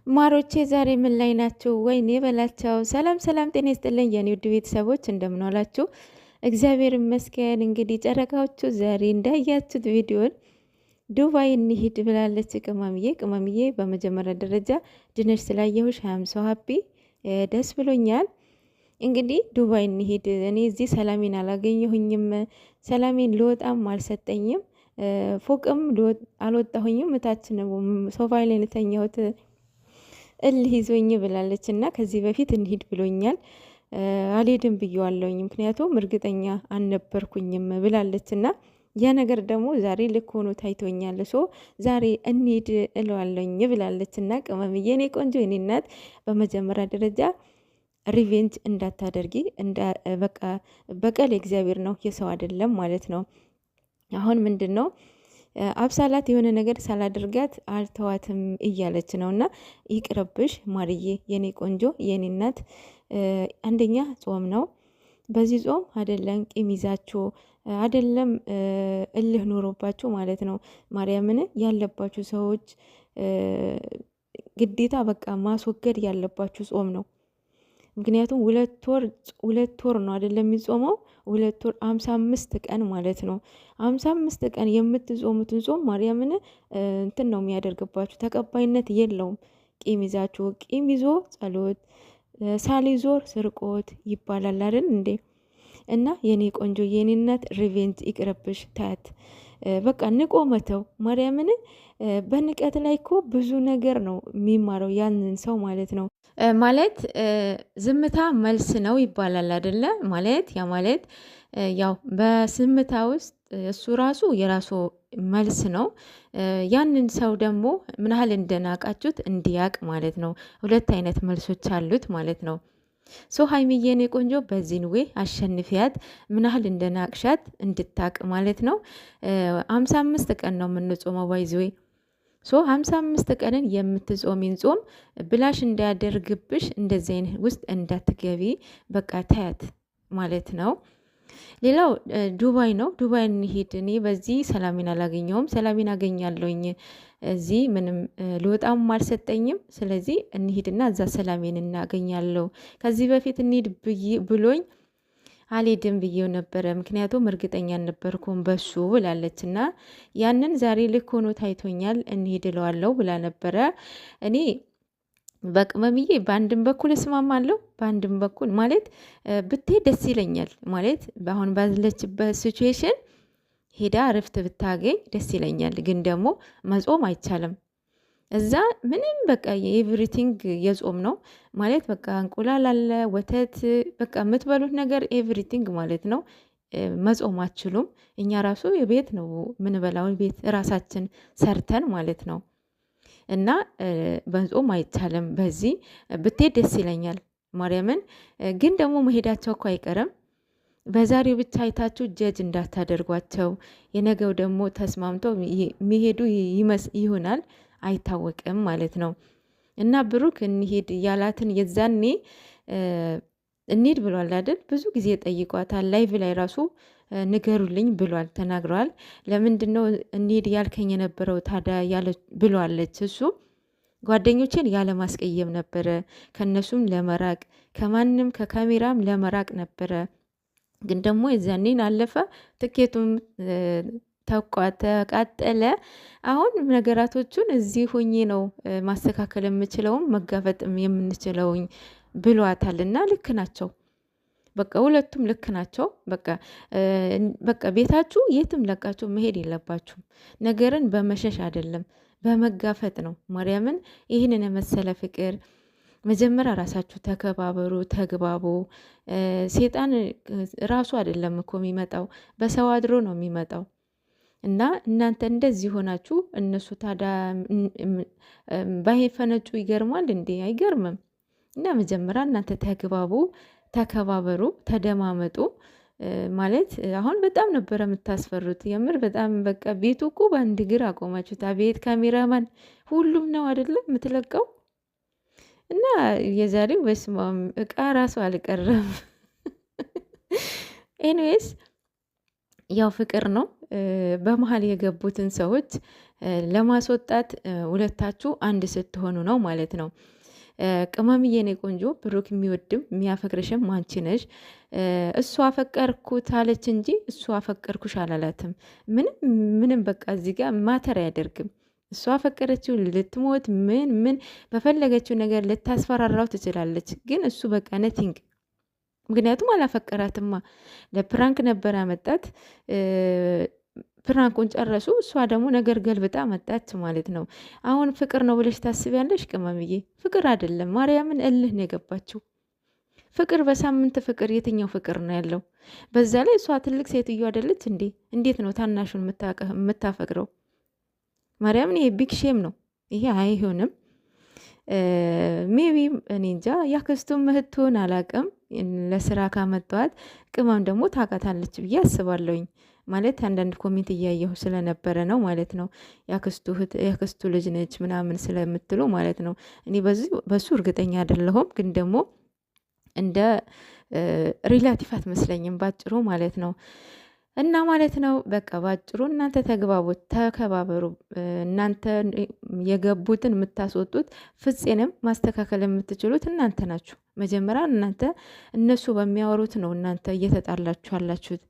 ማሮቼ ዛሬ ምን ላይ ናችሁ? ወይኔ በላቸው። ሰላም ሰላም፣ ጤና ይስጥልኝ የኔ ውድ ቤተሰቦች እንደምን ዋላችሁ? እግዚአብሔር ይመስገን። እንግዲህ ጨረቃዎቹ ዛሬ እንዳያችሁት ቪዲዮን ዱባይ እንሂድ ብላለች ቅመምዬ። ቅመምዬ በመጀመሪያ ደረጃ ድነሽ ስላየሁሽ ሀያም ሰው ሀፒ ደስ ብሎኛል። እንግዲህ ዱባይ እንሂድ። እኔ እዚህ ሰላሜን አላገኘሁኝም። ሰላሜን ልወጣም አልሰጠኝም። ፎቅም አልወጣሁኝም። እታች ነው ሶፋ ላይ የተኛሁት እልህ ይዞኝ ብላለች። እና ከዚህ በፊት እንሂድ ብሎኛል አልሄድም ብየዋለሁኝ፣ ምክንያቱም እርግጠኛ አልነበርኩኝም ብላለች። እና ያ ነገር ደግሞ ዛሬ ልክ ሆኖ ታይቶኛል። ሶ ዛሬ እንሂድ እለዋለሁኝ ብላለች። እና ቅመምዬ የኔ ቆንጆ የኔ እናት በመጀመሪያ ደረጃ ሪቬንጅ እንዳታደርጊ። በቃ በቀል እግዚአብሔር ነው የሰው አይደለም ማለት ነው። አሁን ምንድን ነው አብሳላት የሆነ ነገር ሳላደርጋት አልተዋትም እያለች ነው። እና ይቅርብሽ ማርዬ የኔ ቆንጆ የኔ እናት። አንደኛ ጾም ነው። በዚህ ጾም አይደለም ቂም ይዛችሁ አይደለም እልህ ኖሮባችሁ ማለት ነው ማርያምን ያለባችሁ ሰዎች ግዴታ በቃ ማስወገድ ያለባችሁ ጾም ነው። ምክንያቱም ሁለት ወር ነው አይደለም የሚጾመው፣ 2 ወር 55 ቀን ማለት ነው። 55 ቀን የምትጾሙትን ጾም ማርያምን እንትን ነው የሚያደርግባችሁ፣ ተቀባይነት የለውም። ቂም ይዛችሁ ቂም ይዞ ጸሎት ሳሊዞር ስርቆት ይባላል አይደል እንዴ? እና የኔ ቆንጆ የኔ እናት ሪቬንጅ ይቅርብሽ፣ ታያት በቃ ንቆ መተው ማርያምን። በንቀት ላይ እኮ ብዙ ነገር ነው የሚማረው ያንን ሰው ማለት ነው። ማለት ዝምታ መልስ ነው ይባላል አይደለ? ማለት ያ ማለት ያው በዝምታ ውስጥ እሱ ራሱ የራሱ መልስ ነው። ያንን ሰው ደግሞ ምን ያህል እንደናቃችሁት እንዲያቅ ማለት ነው። ሁለት አይነት መልሶች አሉት ማለት ነው። ሶ ሀይሚዬን የቆንጆ በዚህን ዌ አሸንፊያት፣ ምን ያህል እንደናቅሻት እንድታቅ ማለት ነው። 55 ቀን ነው የምንጾመው ባይዝዌ። ሶ 55 ቀንን የምትጾሚን ጾም ብላሽ እንዳያደርግብሽ እንደዚህ አይነት ውስጥ እንዳትገቢ በቃ ታያት ማለት ነው። ሌላው ዱባይ ነው። ዱባይ እንሂድ። እኔ በዚህ ሰላሜን አላገኘውም፣ ሰላሜን አገኛለሁኝ እዚህ ምንም ልወጣም አልሰጠኝም። ስለዚህ እንሂድና እዛ ሰላሜን እናገኛለሁ። ከዚህ በፊት እንሂድ ብሎኝ አልሄድም ብዬው ነበረ፣ ምክንያቱም እርግጠኛ አልነበርኩም በሱ ብላለች። እና ያንን ዛሬ ልክ ሆኖ ታይቶኛል፣ እንሂድ እለዋለሁ ብላ ነበረ። እኔ በቅመምዬ በአንድም በኩል እስማማለሁ፣ በአንድም በኩል ማለት ብትሄድ ደስ ይለኛል። ማለት አሁን ባለችበት ሲቹዌሽን ሄዳ እረፍት ብታገኝ ደስ ይለኛል። ግን ደግሞ መጾም አይቻልም እዛ ምንም በቃ የኤቭሪቲንግ የጾም ነው ማለት በቃ እንቁላል አለ፣ ወተት፣ በቃ የምትበሉት ነገር ኤቭሪቲንግ ማለት ነው። መጾም አትችሉም። እኛ ራሱ የቤት ነው ምንበላው፣ ቤት ራሳችን ሰርተን ማለት ነው። እና በጾም አይቻልም። በዚህ ብትሄድ ደስ ይለኛል ማርያምን። ግን ደግሞ መሄዳቸው እኮ አይቀርም። በዛሬው ብቻ አይታችሁ ጀጅ እንዳታደርጓቸው። የነገው ደግሞ ተስማምተው የሚሄዱ ይሆናል አይታወቅም ማለት ነው። እና ብሩክ እንሂድ ያላትን የዛኔ እንሂድ ብሏል አይደል? ብዙ ጊዜ ጠይቋታል። ላይቭ ላይ ራሱ ንገሩልኝ ብሏል፣ ተናግረዋል። ለምንድነው እንሂድ ያልከኝ የነበረው ታዲያ ብሏለች። እሱ ጓደኞቼን ያለ ማስቀየም ነበረ፣ ከነሱም ለመራቅ ከማንም ከካሜራም ለመራቅ ነበረ። ግን ደግሞ የዛኔን አለፈ፣ ትኬቱም ተቃጠለ። አሁን ነገራቶቹን እዚህ ሆኜ ነው ማስተካከል የምችለውም መጋፈጥም የምንችለውኝ ብሏታልና ልክ ናቸው። በቃ ሁለቱም ልክ ናቸው። በቃ ቤታችሁ የትም ለቃችሁ መሄድ የለባችሁም። ነገርን በመሸሽ አይደለም በመጋፈጥ ነው። ማርያምን ይህንን የመሰለ ፍቅር መጀመሪያ ራሳችሁ ተከባበሩ፣ ተግባቡ። ሴጣን ራሱ አይደለም እኮ የሚመጣው በሰው አድሮ ነው የሚመጣው። እና እናንተ እንደዚህ ሆናችሁ እነሱ ታዲያ ባይፈነጩ ይገርማል እንዴ? አይገርምም። እና መጀመሪያ እናንተ ተግባቡ፣ ተከባበሩ፣ ተደማመጡ። ማለት አሁን በጣም ነበረ የምታስፈሩት የምር በጣም በቃ ቤቱ እኮ በአንድ እግር አቆማችሁት። አቤት ካሜራማን ሁሉም ነው አይደለም የምትለቀው። እና የዛሬው በስማም እቃ ራሱ አልቀረም። ኤኒዌይስ ያው ፍቅር ነው። በመሀል የገቡትን ሰዎች ለማስወጣት ሁለታችሁ አንድ ስትሆኑ ነው ማለት ነው። ቅመምዬ የኔ ቆንጆ ብሩክ የሚወድም የሚያፈቅርሽም አንቺ ነሽ። እሱ አፈቀርኩት አለች እንጂ እሱ አፈቀርኩሽ አላላትም። ምንም በቃ እዚህ ጋር ማተር አያደርግም። እሱ አፈቀረችው ልትሞት ምን በፈለገችው ነገር ልታስፈራራው ትችላለች። ግን እሱ በቃ ነቲንግ፣ ምክንያቱም አላፈቀራትማ። ለፕራንክ ነበር ያመጣት። ፕራንኩን ጨረሱ። እሷ ደግሞ ነገር ገልብጣ መጣች ማለት ነው። አሁን ፍቅር ነው ብለሽ ታስቢያለሽ ቅመምዬ? ፍቅር አይደለም። ማርያምን እልህ ነው የገባችው። ፍቅር በሳምንት ፍቅር፣ የትኛው ፍቅር ነው ያለው? በዛ ላይ እሷ ትልቅ ሴትዮ አይደለች እንዴ? እንዴት ነው ታናሹን የምታፈቅረው? ማርያምን ይሄ ቢግ ሼም ነው። ይሄ አይሆንም። ሜቢ እኔ እንጃ ያክስቱም እህቱን አላቅም። ለስራ ካመጣዋት ቅመም ደግሞ ታውቃታለች ብዬ አስባለሁኝ። ማለት አንዳንድ ኮሜንት እያየሁ ስለነበረ ነው ማለት ነው። ያክስቱ ልጅ ነች ምናምን ስለምትሉ ማለት ነው። እኔ በሱ እርግጠኛ አይደለሁም፣ ግን ደግሞ እንደ ሪላቲቭ አትመስለኝም ባጭሩ ማለት ነው። እና ማለት ነው በቃ ባጭሩ እናንተ ተግባቡት፣ ተከባበሩ። እናንተ የገቡትን የምታስወጡት፣ ፍፄንም ማስተካከል የምትችሉት እናንተ ናችሁ። መጀመሪያ እናንተ እነሱ በሚያወሩት ነው እናንተ እየተጣላችሁ ያላችሁት።